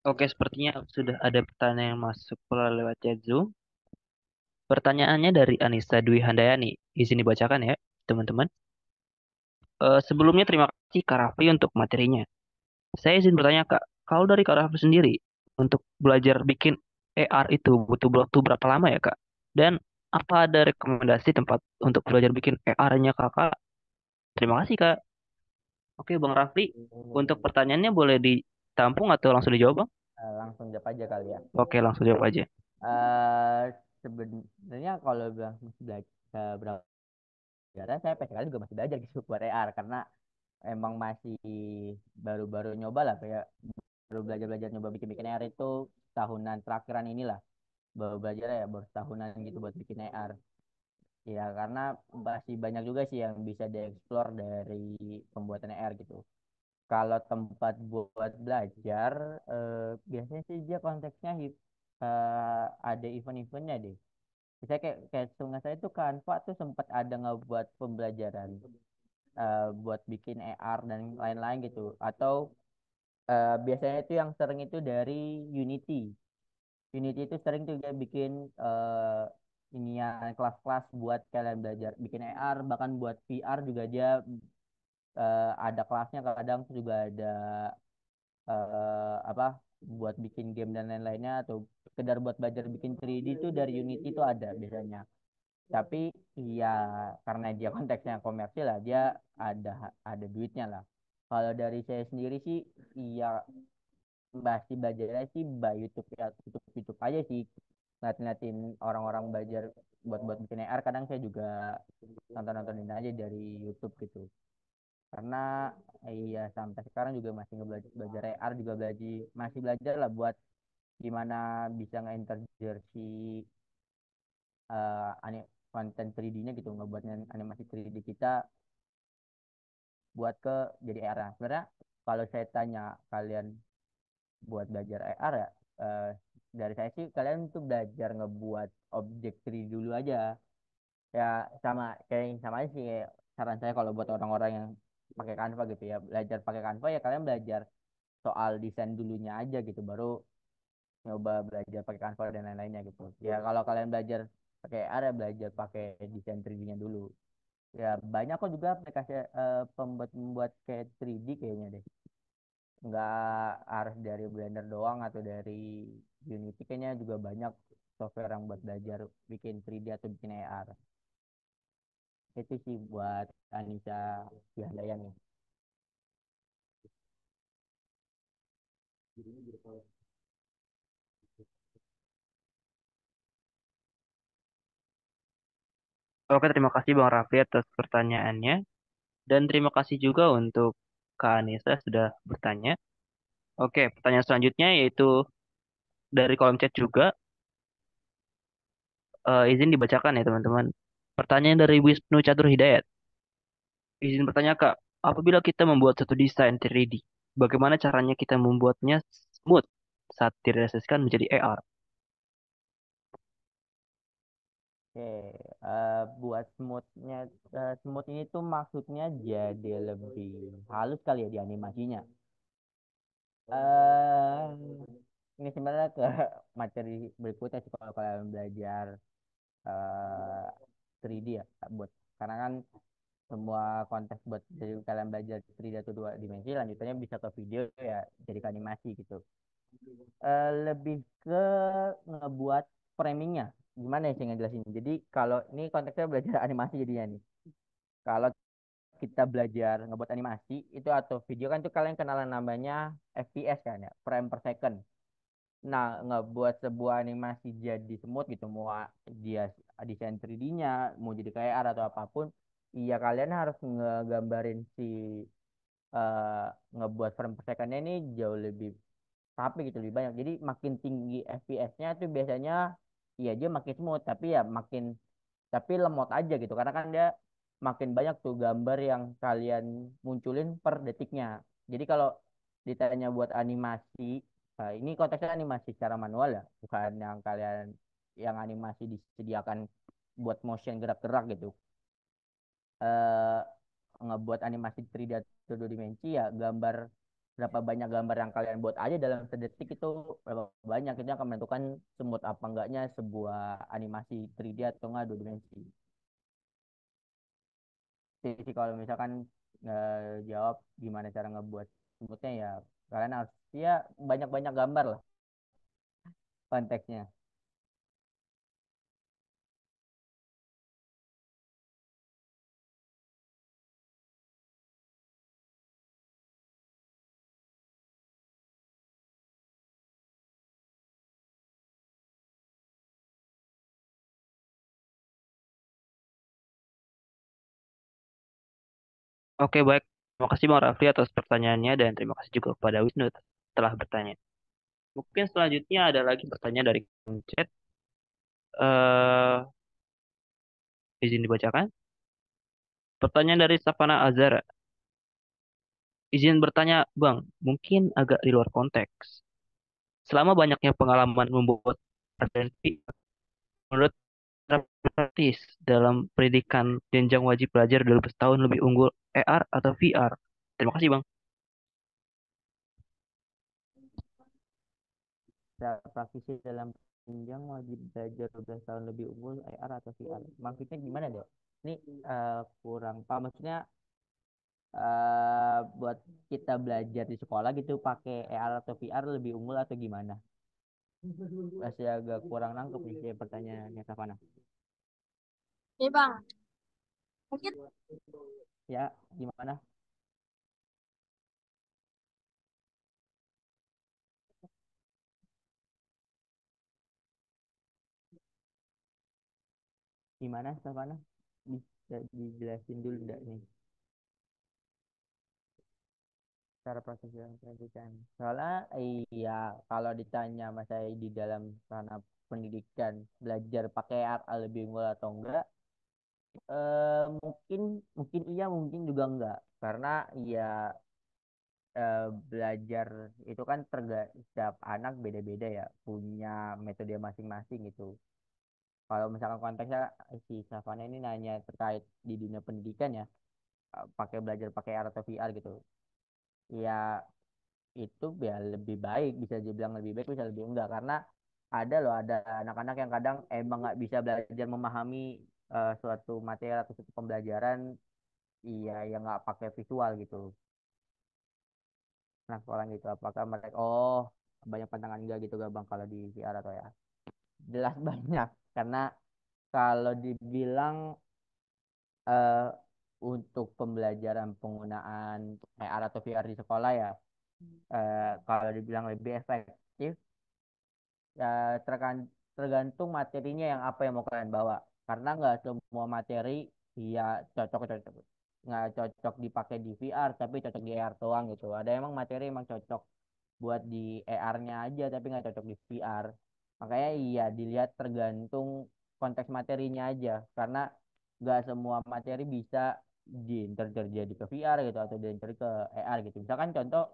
Oke, sepertinya sudah ada pertanyaan yang masuk melalui lewat chat Zoom. Pertanyaannya dari Anissa Dwi Handayani. Izin dibacakan ya, teman-teman. Sebelumnya terima kasih Kak Raffi untuk materinya. Saya izin bertanya Kak, kalau dari Kak Raffi sendiri, untuk belajar bikin AR itu butuh waktu berapa lama ya Kak? Dan apa ada rekomendasi tempat untuk belajar bikin AR-nya Kakak? Terima kasih Kak. Oke Bang Raffi, untuk pertanyaannya boleh ditampung atau langsung dijawab Bang? Langsung jawab aja kali ya. Oke, langsung jawab aja. eh Sebenarnya kalau bilang masih belajar, saya PSKL juga masih belajar gitu buat AR karena emang masih baru-baru nyoba lah, kayak baru belajar-belajar nyoba bikin-bikin AR itu tahunan terakhiran inilah, baru belajar ya baru tahunan gitu buat bikin AR. Ya karena masih banyak juga sih yang bisa dieksplor dari pembuatan AR gitu. Kalau tempat buat belajar, biasanya sih dia konteksnya ada event-eventnya deh. Misalnya kayak sungai saya tuh Canva tuh sempat ada ngebuat pembelajaran buat bikin AR dan lain-lain gitu. Atau biasanya itu yang sering itu dari Unity. Unity itu sering tuh dia bikin ini ya kelas-kelas buat kalian belajar bikin AR, bahkan buat VR juga dia ada kelasnya, kadang juga ada apa buat bikin game dan lain-lainnya, atau sekedar buat belajar bikin 3D itu dari Unity itu ada biasanya. Tapi ya karena dia konteksnya komersil lah, dia ada duitnya lah. Kalau dari saya sendiri sih, ya masih belajarnya sih by YouTube ya, YouTube YouTube aja sih, ngeliatin orang-orang belajar buat buat bikin AR. Kadang saya juga nontonin aja dari YouTube gitu, karena iya sampai sekarang juga masih ngebelajar belajar AR, juga masih belajar lah buat gimana bisa nge-integrasi konten 3D-nya gitu, ngebuat animasi 3D kita buat ke jadi AR. Nah, sebenarnya kalau saya tanya kalian buat belajar AR ya, eh, dari saya sih kalian tuh belajar ngebuat objek 3D dulu aja. Ya sama aja sih, kayak saran saya kalau buat orang-orang yang pakai Canva gitu ya, belajar pakai Canva ya kalian belajar soal desain dulunya aja gitu, baru nyoba belajar pakai Canva dan lain-lainnya gitu. Ya kalau kalian belajar pakai AR ya belajar pakai desain 3D-nya dulu. Ya banyak kok juga aplikasi pembuat kayak 3D kayaknya deh. Nggak harus dari Blender doang atau dari Unity, kayaknya juga banyak software yang buat belajar bikin 3D atau bikin AR. Itu sih buat Anissa Handayani. Oke, terima kasih Bang Raffi atas pertanyaannya. Dan terima kasih juga untuk Kak Anissa sudah bertanya. Oke, pertanyaan selanjutnya yaitu dari kolom chat juga. Izin dibacakan ya teman-teman. Pertanyaan dari Wisnu Catur Hidayat. Izin bertanya Kak, apabila kita membuat satu desain 3D, bagaimana caranya kita membuatnya smooth saat direalisasikan menjadi AR? Oke, buat smooth ini tuh maksudnya jadi lebih halus kali ya di animasinya. eh ini sebenarnya ke materi berikutnya sih kalau kalian belajar eh 3D ya, buat karena kan semua konteks buat jadi kalian belajar 3D atau dua dimensi, lanjutannya bisa ke video ya, jadi ke animasi gitu. Lebih ke ngebuat framingnya, gimana ya sih ngejelasin. Jadi kalau ini konteksnya belajar animasi jadinya nih, kalau kita belajar ngebuat animasi itu atau video kan tuh kalian kenalan namanya FPS kan ya, frame per second. Nah, ngebuat sebuah animasi jadi smooth gitu, mau dia desain 3D-nya, mau jadi kayak AR atau apapun, iya kalian harus ngegambarin eh, ngebuat frame per second-nya ini jauh lebih rapi gitu, lebih banyak. Jadi makin tinggi FPS-nya tuh biasanya iya dia makin smooth, tapi ya makin tapi lemot aja gitu, karena kan dia makin banyak tuh gambar yang kalian munculin per detiknya. Jadi kalau ditanya buat animasi, ini konteksnya animasi secara manual ya, bukan yang kalian yang animasi disediakan buat motion gerak-gerak gitu. eh Ngebuat animasi 3D atau dua dimensi ya gambar berapa banyak gambar yang kalian buat aja dalam sedetik itu berapa banyak itu akan menentukan smooth apa enggaknya sebuah animasi 3D atau enggak dua dimensi. Jadi kalau misalkan jawab gimana cara ngebuat smoothnya ya kalian harus ya banyak-banyak gambar lah konteksnya. Oke, baik. Terima kasih Bang Rafli atas pertanyaannya dan terima kasih juga kepada Wisnu telah bertanya. Mungkin selanjutnya ada lagi pertanyaan dari chat. eh izin dibacakan. Pertanyaan dari Savana Azara. Izin bertanya, Bang, mungkin agak di luar konteks. Selama banyaknya pengalaman membuat presensi, menurut praktis dalam pendidikan jenjang wajib belajar 12 tahun lebih unggul AR atau VR? Terima kasih, Bang. Secara praktisi dalam jenjang wajib belajar 12 tahun lebih unggul AR atau VR. Maksudnya gimana dok? Ini kurang paham. Maksudnya buat kita belajar di sekolah gitu pakai AR atau VR lebih unggul atau gimana? Masih agak kurang nangkep nih kayak pertanyaannya Savana. Nih Bang, mungkin Ya, gimana? Gimana Savana? Bisa dijelasin dulu enggak nih cara proses dalam pendidikan? Soalnya iya kalau ditanya mas saya di dalam ranah pendidikan belajar pakai AR lebih unggul atau enggak? Mungkin mungkin iya mungkin juga enggak karena ya belajar itu kan setiap anak beda-beda ya punya metode masing-masing gitu. Kalau misalkan konteksnya si Savana ini nanya terkait di dunia pendidikan ya pakai belajar pakai AR atau VR gitu. Ya itu ya lebih baik bisa dibilang lebih baik bisa lebih enggak karena ada anak-anak yang kadang emang nggak bisa belajar memahami suatu materi atau suatu pembelajaran iya yang nggak pakai visual gitu nah sekolah gitu apakah mereka banyak pandangan enggak gitu gak bang kalau di VR atau ya jelas banyak karena kalau dibilang eh, untuk pembelajaran penggunaan AR atau VR di sekolah ya kalau dibilang lebih efektif ya tergantung materinya yang apa yang mau kalian bawa karena nggak semua materi ya cocok nggak cocok dipakai di VR tapi cocok di AR doang gitu ada emang materi emang cocok buat di AR-nya aja tapi nggak cocok di VR makanya iya dilihat tergantung konteks materinya aja karena nggak semua materi bisa terjadi ke VR gitu atau diinter ke AR gitu misalkan contoh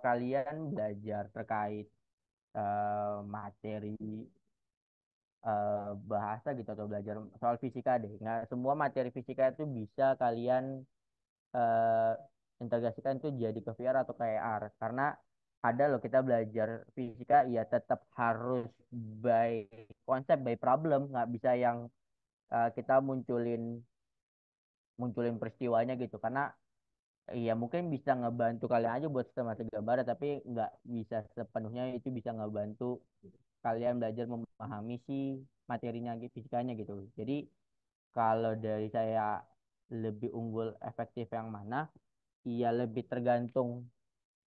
kalian belajar terkait materi bahasa gitu atau belajar soal fisika deh. Nggak semua materi fisika itu bisa kalian eh, integrasikan itu jadi ke VR atau ke AR karena ada loh kita belajar fisika ya tetap harus by konsep by problem nggak bisa yang kita munculin munculin peristiwanya gitu karena iya mungkin bisa ngebantu kalian aja buat sistematik gambar tapi nggak bisa sepenuhnya itu bisa ngebantu kalian belajar memahami si materinya fisikanya gitu. Jadi kalau dari saya lebih unggul efektif yang mana? Iya lebih tergantung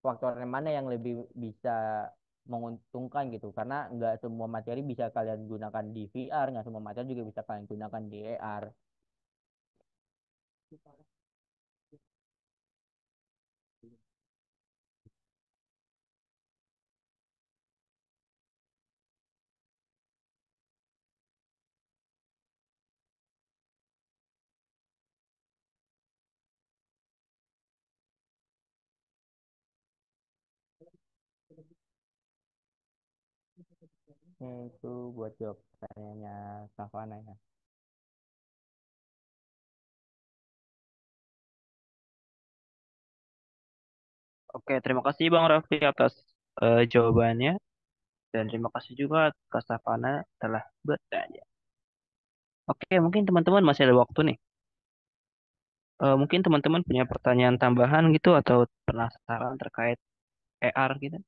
faktor yang mana yang lebih bisa menguntungkan gitu. Karena nggak semua materi bisa kalian gunakan di VR, nggak semua materi juga bisa kalian gunakan di AR. Itu buat jawab pertanyaannya Savana ya. Oke, terima kasih Bang Raffi atas jawabannya. Dan terima kasih juga Kak Savana telah bertanya. Oke, mungkin teman-teman masih ada waktu nih. Mungkin teman-teman punya pertanyaan tambahan gitu atau penasaran terkait AR gitu.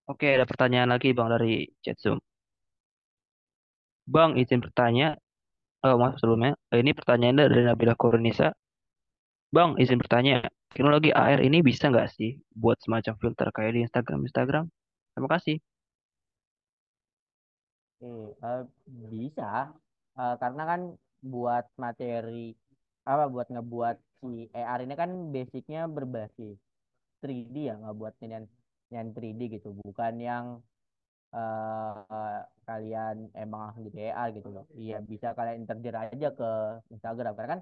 Oke, ada pertanyaan lagi Bang dari chat Zoom. Bang, izin bertanya. Maaf sebelumnya. Ini pertanyaan dari Nabila Kornisa. Bang, izin bertanya. Teknologi AR ini bisa nggak sih buat semacam filter kayak di Instagram? Terima kasih. Oke, bisa. Karena kan buat materi apa buat ngebuat si AR ini kan basicnya berbasis 3D ya, ngebuat yang 3D gitu, bukan yang kalian emang ahli AR gitu loh. Iya, bisa kalian interjer aja ke Instagram karena kan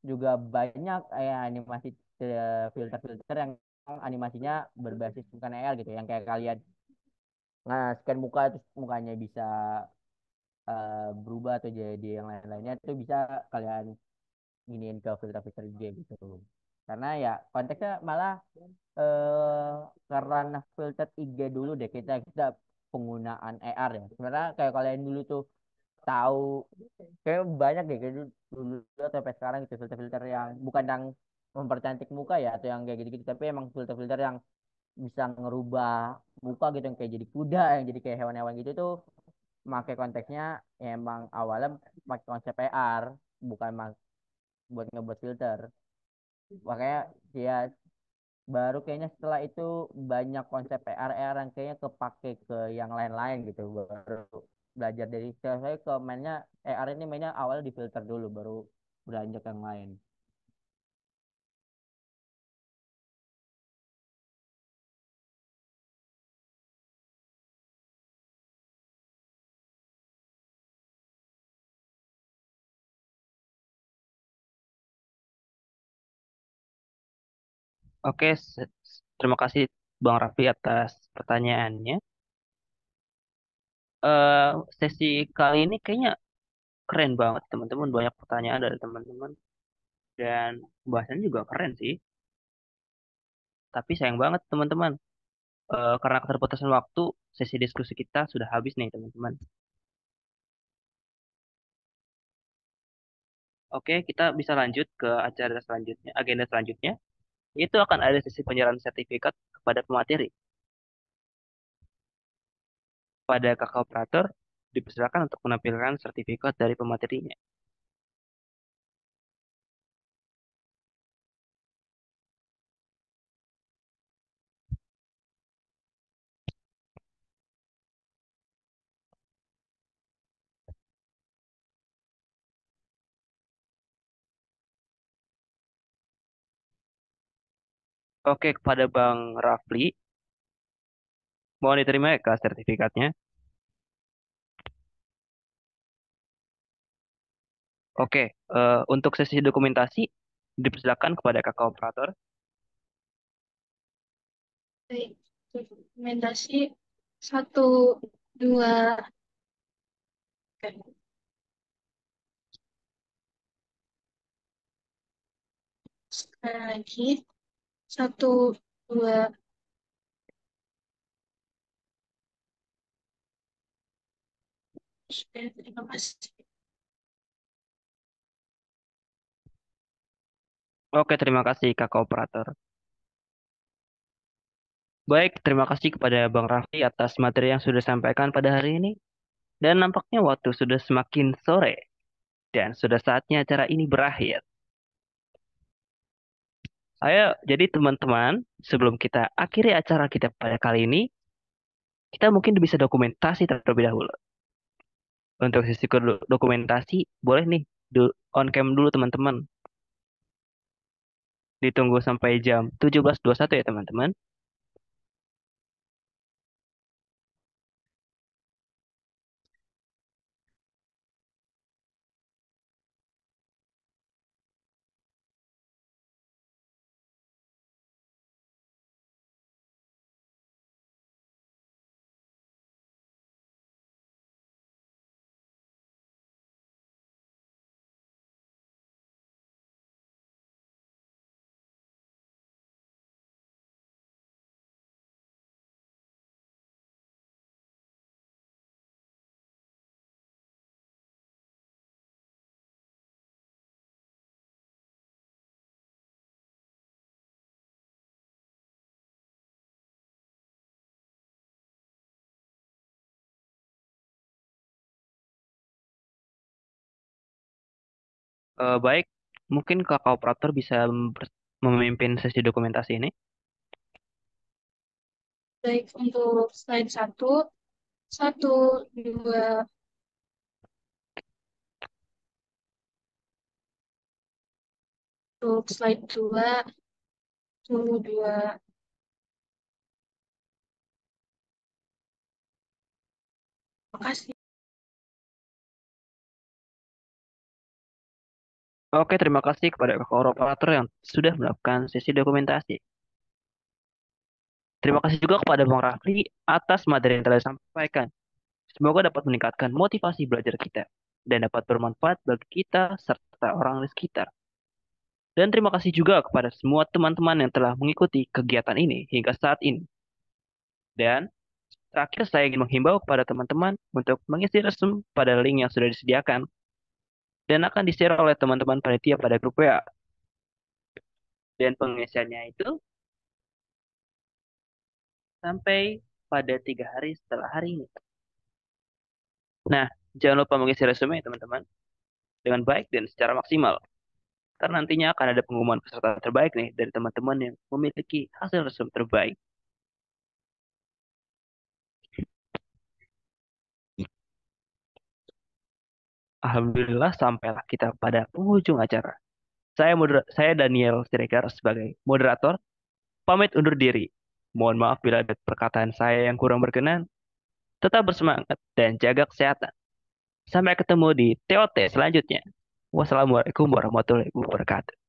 juga banyak animasi filter-filter yang animasinya berbasis bukan AR gitu, yang kayak kalian scan muka terus mukanya bisa berubah atau jadi yang lain-lainnya, itu bisa kalian giniin ke filter-filter game gitu. Karena ya konteksnya malah eh karena filter IG dulu deh, kita kita penggunaan AR ya. Sebenarnya kayak kalian dulu tuh tahu, kayak banyak deh kayak dulu sampai sekarang gitu filter-filter yang bukan yang mempercantik muka ya atau yang kayak gitu-gitu, tapi emang filter-filter yang bisa ngerubah muka gitu, yang kayak jadi kuda, yang jadi kayak hewan-hewan gitu tuh, pakai konteksnya emang awalnya pakai konsep AR, bukan buat ngebuat filter. Makanya ya baru kayaknya setelah itu banyak konsep AR yang kayaknya kepake ke yang lain-lain gitu, baru belajar dari saya ke mainnya AR ini, mainnya awalnya di filter dulu baru beranjak yang lain. Oke, terima kasih Bang Raffi atas pertanyaannya. eh Sesi kali ini kayaknya keren banget teman-teman, banyak pertanyaan dari teman-teman dan bahasannya juga keren sih. Tapi sayang banget teman-teman, karena keterbatasan waktu, sesi diskusi kita sudah habis nih teman-teman. Oke, kita bisa lanjut ke acara selanjutnya, agenda selanjutnya. Itu akan ada sesi penyerahan sertifikat kepada pemateri. Pada kakak operator dipersilakan untuk menampilkan sertifikat dari pematerinya. Oke, kepada Bang Rafli, mohon diterima ya Kak sertifikatnya. Oke, untuk sesi dokumentasi dipersilakan kepada kakak operator. Baik, rekomendasi satu, dua, oke. Sekali lagi, satu, dua, oke, terima kasih. Oke, terima kasih kakak operator. Baik, terima kasih kepada Bang Raffi atas materi yang sudah disampaikan pada hari ini. Dan nampaknya waktu sudah semakin sore dan sudah saatnya acara ini berakhir. Jadi teman-teman, sebelum kita akhiri acara kita pada kali ini, kita mungkin bisa dokumentasi terlebih dahulu. Untuk sisi dokumentasi, boleh nih on cam dulu teman-teman. Ditunggu sampai jam 17.21 ya teman-teman. Baik, mungkin kakak operator bisa memimpin sesi dokumentasi ini. Baik, untuk slide satu, satu, dua, untuk slide dua, satu, dua, makasih. Oke, terima kasih kepada kakak operator yang sudah melakukan sesi dokumentasi. Terima kasih juga kepada Bang Rafli atas materi yang telah disampaikan. Semoga dapat meningkatkan motivasi belajar kita dan dapat bermanfaat bagi kita serta orang di sekitar. Dan terima kasih juga kepada semua teman-teman yang telah mengikuti kegiatan ini hingga saat ini. Dan terakhir saya ingin menghimbau kepada teman-teman untuk mengisi resume pada link yang sudah disediakan dan akan di-share oleh teman-teman panitia pada grup WA. Dan pengisiannya itu sampai pada 3 hari setelah hari ini. Nah, jangan lupa mengisi resume teman-teman dengan baik dan secara maksimal. Karena nantinya akan ada pengumuman peserta terbaik nih dari teman-teman yang memiliki hasil resume terbaik. Alhamdulillah sampailah kita pada penghujung acara. Saya Daniel Siregar sebagai moderator, pamit undur diri. Mohon maaf bila ada perkataan saya yang kurang berkenan. Tetap bersemangat dan jaga kesehatan. Sampai ketemu di TOT selanjutnya. Wassalamualaikum warahmatullahi wabarakatuh.